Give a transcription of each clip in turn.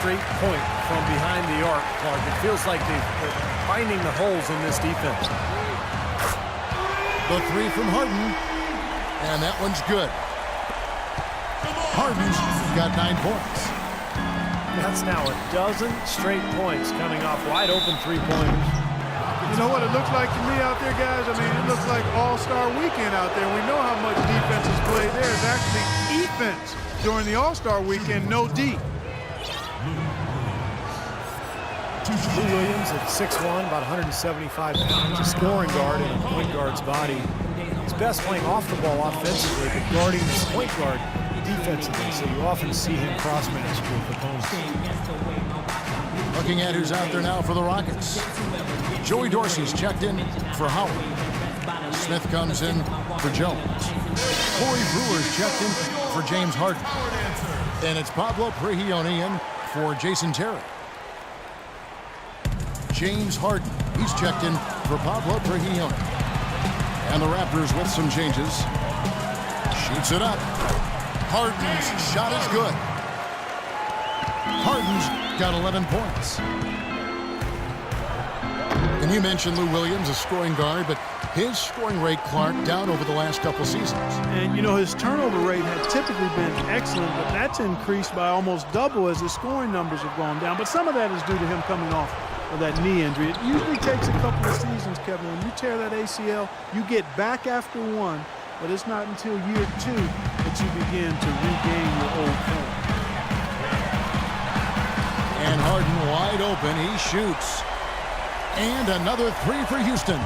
straight point from behind the arc, Clark. It feels like they're finding the holes in this defense. The three from Harden, and that one's good. Harden's got 9 points. That's now a dozen straight points coming off wide open three-pointers. You know what it looks like to me out there, guys? I mean, it looks like all-star weekend out there. We know how much defense is played there. It's actually defense during the all-star weekend, no D. Lou Williams at 6'1", about 175 pounds, a scoring guard in a point guard's body. He's best playing off the ball offensively, but guarding this point guard defensively, so you often see him cross-match with opponents. Looking at who's out there now for the Rockets. Joey Dorsey's checked in for Howard. Smith comes in for Jones. Corey Brewer's checked in for James Harden. And it's Pablo Prigioni in for Jason Terry. James Harden, he's checked in for Pablo Prigioni. And the Raptors with some changes. Shoots it up. Harden's shot is good. Harden's got 11 points. And you mentioned Lou Williams, a scoring guard, but his scoring rate, Clark, down over the last couple seasons. And, you know, his turnover rate had typically been excellent, but that's increased by almost double as his scoring numbers have gone down. But some of that is due to him coming off of that knee injury. It usually takes a couple of seasons, Kevin. When you tear that ACL, you get back after one, but it's not until year 2 that you begin to regain your old form. And Harden wide open. He shoots. And another three for Houston.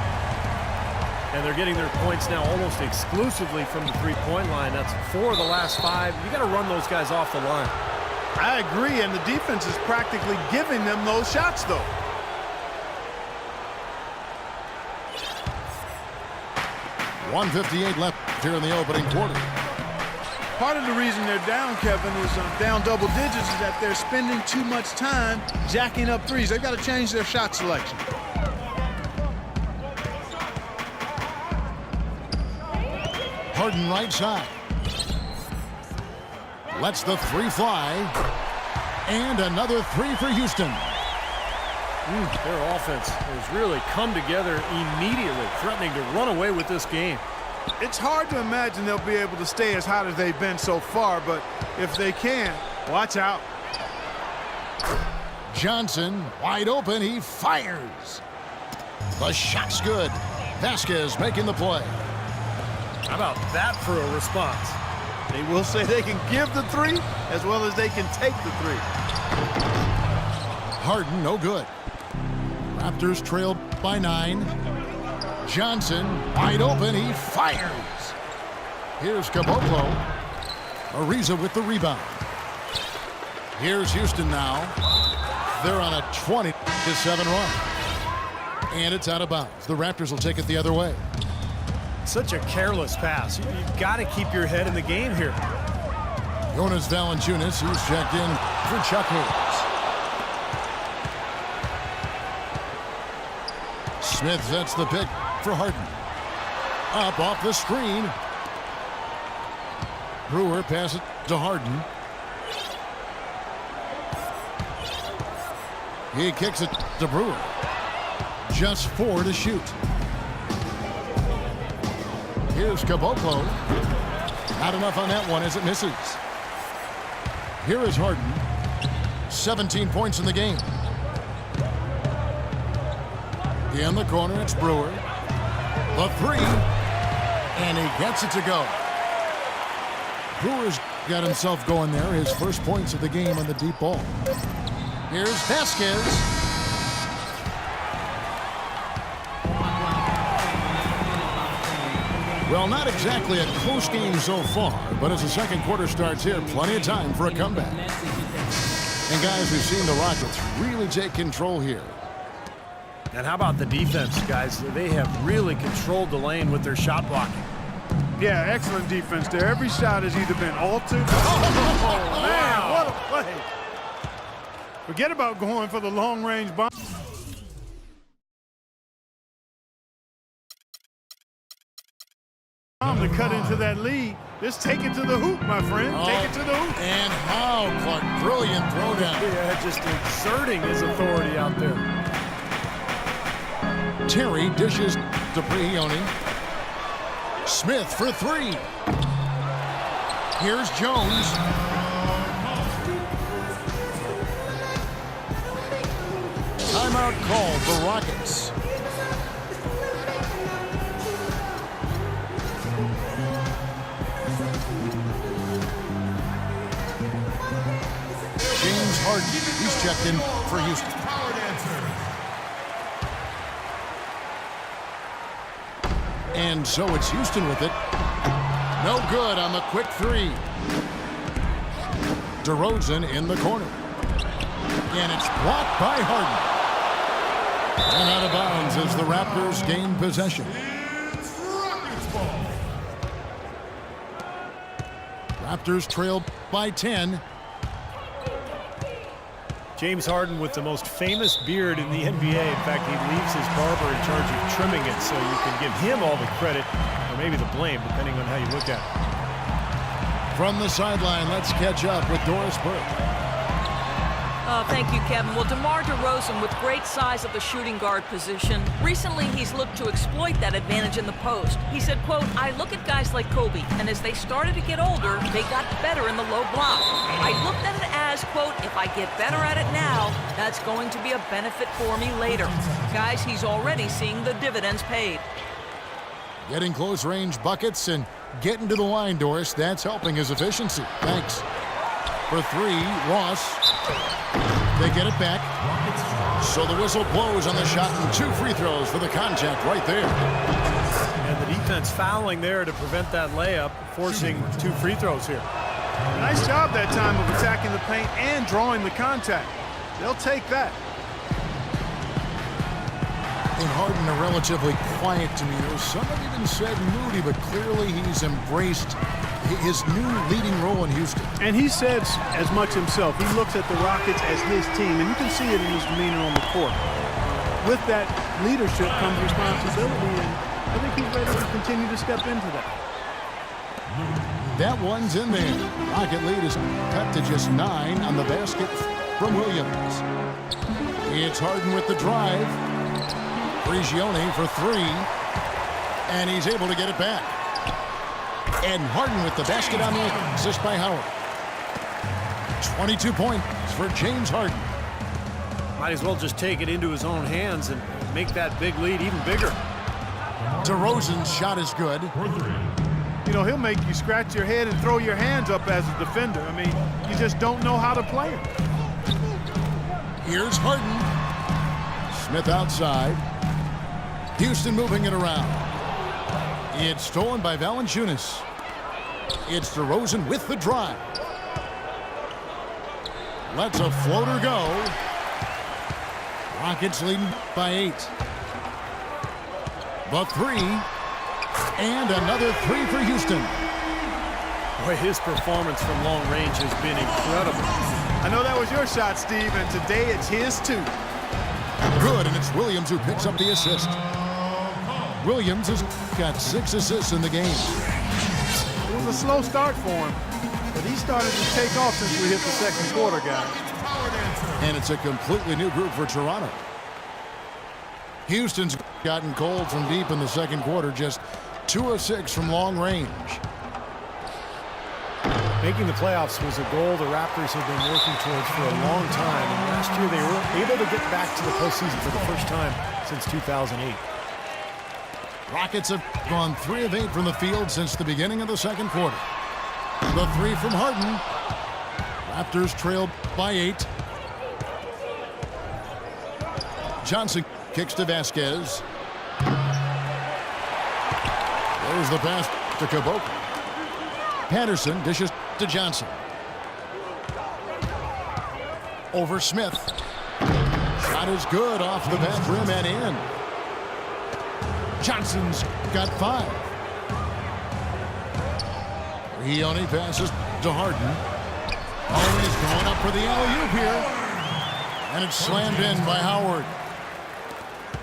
And they're getting their points now almost exclusively from the three-point line. That's 4 of the last 5. You got to run those guys off the line. I agree, and the defense is practically giving them those shots, though. .158 left here in the opening quarter. Part of the reason they're down, Kevin, is down double digits, is that they're spending too much time jacking up threes. They've got to change their shot selection. Harden right side. Lets the three fly. And another three for Houston. Their offense has really come together immediately, threatening to run away with this game. It's hard to imagine they'll be able to stay as hot as they've been so far, but if they can, watch out. Johnson, wide open, he fires. The shot's good. Vasquez making the play. How about that for a response? They will say they can give the three as well as they can take the three. Harden, no good. Raptors trail by 9. Johnson, wide open, he fires. Here's Caboclo. Ariza with the rebound. Here's Houston now. They're on a 20-7 run. And it's out of bounds. The Raptors will take it the other way. Such a careless pass. You've got to keep your head in the game here. Jonas Valanciunas, who's checked in for Chuck Hayes. Smith sets the pick for Harden. Up off the screen. Brewer passes it to Harden. He kicks it to Brewer. Just 4 to shoot. Here's Caboclo. Not enough on that one as it misses. Here is Harden. 17 points in the game. In the corner, it's Brewer. The three. And he gets it to go. Brewer's got himself going there. His first points of the game on the deep ball. Here's Vasquez. Well, not exactly a close game so far, but as the second quarter starts here, plenty of time for a comeback. And guys, we've seen the Rockets really take control here. And how about the defense, guys? They have really controlled the lane with their shot blocking. Yeah, excellent defense there. Every shot has either been altered. Oh, man, what a play. Forget about going for the long-range bomb. To cut into that lead. lead. Just take it to the hoop, my friend. Take it to the hoop. And how, Clark. Brilliant throwdown. Yeah, just exerting his authority out there. Terry dishes to Brioni. Smith for three. Here's Jones. Timeout called the Rockets. James Harden, he's checked in for Houston. And so it's Houston with it. No good on the quick three. DeRozan in the corner. And it's blocked by Harden. And out of bounds as the Raptors gain possession. Raptors trail by 10. James Harden with the most famous beard in the NBA. In fact, he leaves his barber in charge of trimming it, so you can give him all the credit, or maybe the blame, depending on how you look at it. From the sideline, let's catch up with Doris Burke. Thank you, Kevin. Well, DeMar DeRozan with great size at the shooting guard position. Recently, he's looked to exploit that advantage in the post. He said, quote, I look at guys like Kobe, and as they started to get older, they got better in the low block. I looked at it as, quote, if I get better at it now, that's going to be a benefit for me later. Guys, he's already seeing the dividends paid. Getting close range buckets and getting to the line, Doris. That's helping his efficiency. Thanks. For three, Ross. They get it back. So the whistle blows on the shot and 2 free throws for the contact right there. And the defense fouling there to prevent that layup, forcing 2 free throws here. Nice job that time of attacking the paint and drawing the contact. They'll take that. And Harden, a relatively quiet demeanor. Some have even said moody, but clearly he's embraced his new leading role in Houston. And he said as much himself. He looks at the Rockets as his team, and you can see it in his demeanor on the court. With that leadership comes responsibility, and I think he's ready to continue to step into that. That one's in there. Rocket lead is cut to just 9 on the basket from Williams. It's Harden with the drive. Brigioni for 3. And he's able to get it back. And Harden with the basket on the assist by Howard. 22 points for James Harden. Might as well just take it into his own hands and make that big lead even bigger. DeRozan's shot is good. You know, he'll make you scratch your head and throw your hands up as a defender. I mean, you just don't know how to play him. Here's Harden. Smith outside. Houston moving it around. It's stolen by Valanciunas. It's DeRozan with the drive. Lets a floater go. Rockets leading by 8. The 3. And another 3 for Houston. Boy, his performance from long range has been incredible. I know that was your shot, Steve, and today it's his too. Good, and it's Williams who picks up the assist. Williams has got 6 assists in the game. It was a slow start for him, but he started to take off since we hit the second quarter, guys. And it's a completely new group for Toronto. Houston's gotten cold from deep in the second quarter, just 2 of 6 from long range. Making the playoffs was a goal the Raptors have been working towards for a long time. And last year they were able to get back to the postseason for the first time since 2008. Rockets have gone 3 of 8 from the field since the beginning of the second quarter. The 3 from Harden. Raptors trailed by 8. Johnson kicks to Vasquez. There's the pass to Caboclo. Patterson dishes to Johnson. Over Smith. Shot is good off the back rim and in. Johnson's got 5. Brigioni passes to Harden. Oh, he's going up for the alley-oop here. And it's slammed in by Howard.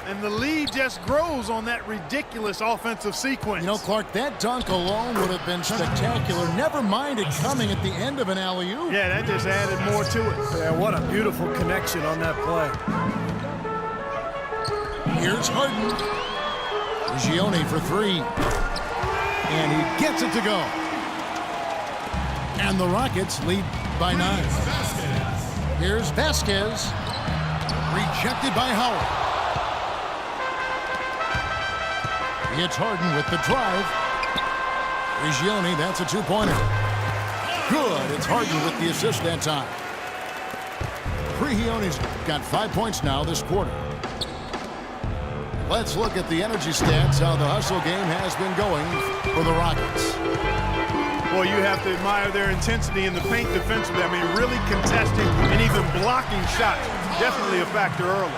And the lead just grows on that ridiculous offensive sequence. You know, Clark, that dunk alone would have been spectacular. Never mind it coming at the end of an alley-oop. Yeah, that just added more to it. Yeah, what a beautiful connection on that play. Here's Harden. Gioni for three. And he gets it to go. And the Rockets lead by 9. Here's Vasquez. Rejected by Howard. It's Harden with the drive. Gioni, that's a two-pointer. Good. It's Harden with the assist that time. Gioni's got 5 points now this quarter. Let's look at the energy stats, how the hustle game has been going for the Rockets. Well, you have to admire their intensity in the paint defensively. I mean, really contesting and even blocking shots. Definitely a factor early.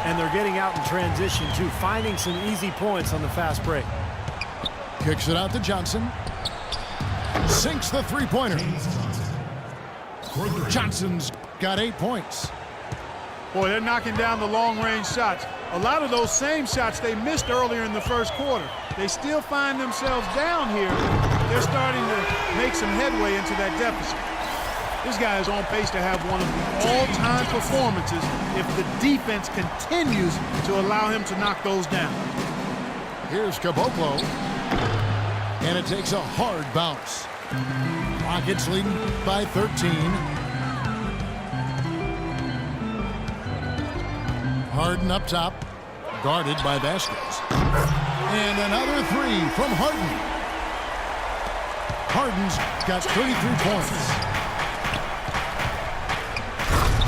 And they're getting out in transition, too, finding some easy points on the fast break. Kicks it out to Johnson. Sinks the three-pointer. Johnson's got 8 points. Boy, they're knocking down the long-range shots. A lot of those same shots they missed earlier in the first quarter. They still find themselves down here. They're starting to make some headway into that deficit. This guy is on pace to have one of the all-time performances if the defense continues to allow him to knock those down. Here's Caboclo. And it takes a hard bounce. Rockets leading by 13. Harden up top, guarded by Vasquez. And another three from Harden. Harden's got 33 points.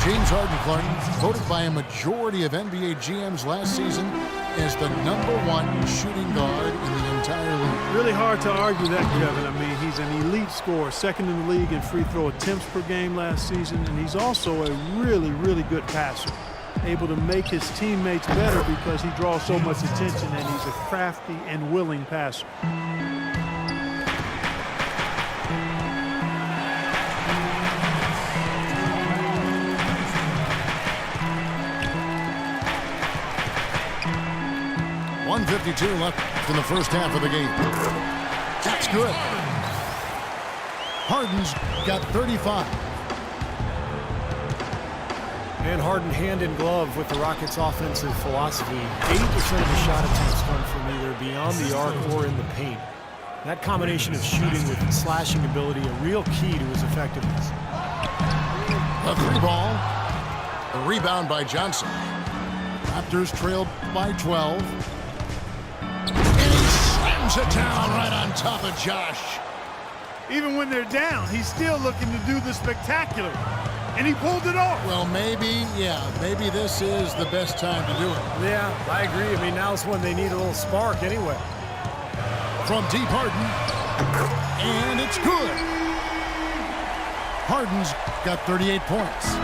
James Harden, Clark, voted by a majority of NBA GMs last season as the #1 shooting guard in the entire league. Really hard to argue that, Kevin. I mean, he's an elite scorer, second in the league in free throw attempts per game last season, and he's also a really, really good passer. Able to make his teammates better because he draws so much attention, and he's a crafty and willing passer. .152 left in the first half of the game. That's good. Harden's got 35. And Harden hand in glove with the Rockets' offensive philosophy. 80% of the shot attempts come from either beyond the arc or in the paint. That combination of shooting with slashing ability, a real key to his effectiveness. A three ball. A rebound by Johnson. Raptors trailed by 12. And he slams it down right on top of Josh. Even when they're down, he's still looking to do the spectacular. And he pulled it off. Well, maybe this is the best time to do it. Yeah, I agree. I mean, now's when they need a little spark anyway. From deep Harden. And it's good. Harden's got 38 points.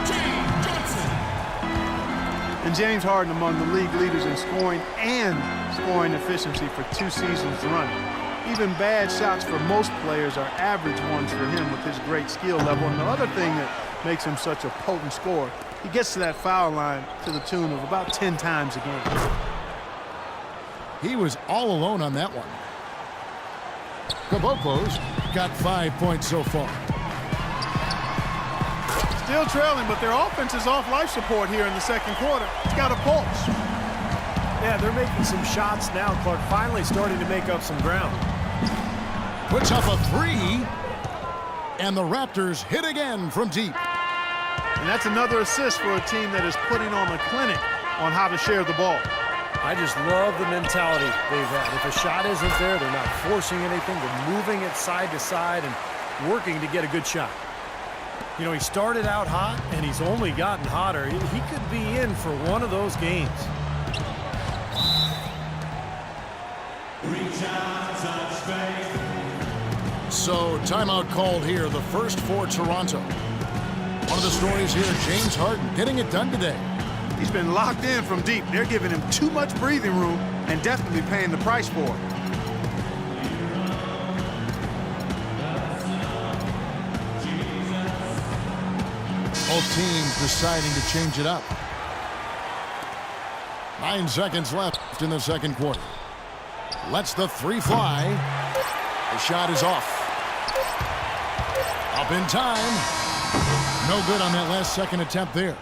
And James Harden among the league leaders in scoring and scoring efficiency for 2 seasons running. Even bad shots for most players are average ones for him with his great skill level. And the other thing that makes him such a potent scorer, he gets to that foul line to the tune of about 10 times a game. He was all alone on that one. Caboclo's got 5 points so far. Still trailing, but their offense is off life support here in the second quarter. It's got a pulse. Yeah, they're making some shots now. Clark finally starting to make up some ground. Puts up a three. And the Raptors hit again from deep. And that's another assist for a team that is putting on a clinic on how to share the ball. I just love the mentality they've had. If a shot isn't there, they're not forcing anything. They're moving it side to side and working to get a good shot. You know, he started out hot, and he's only gotten hotter. He could be in for one of those games. So, timeout called here, the first for Toronto. One of the stories here, James Harden getting it done today. He's been locked in from deep. They're giving him too much breathing room and definitely paying the price for it. Both teams deciding to change it up. 9 seconds left in the second quarter. Lets the three fly. The shot is off. Up in time. No good on that last second attempt there.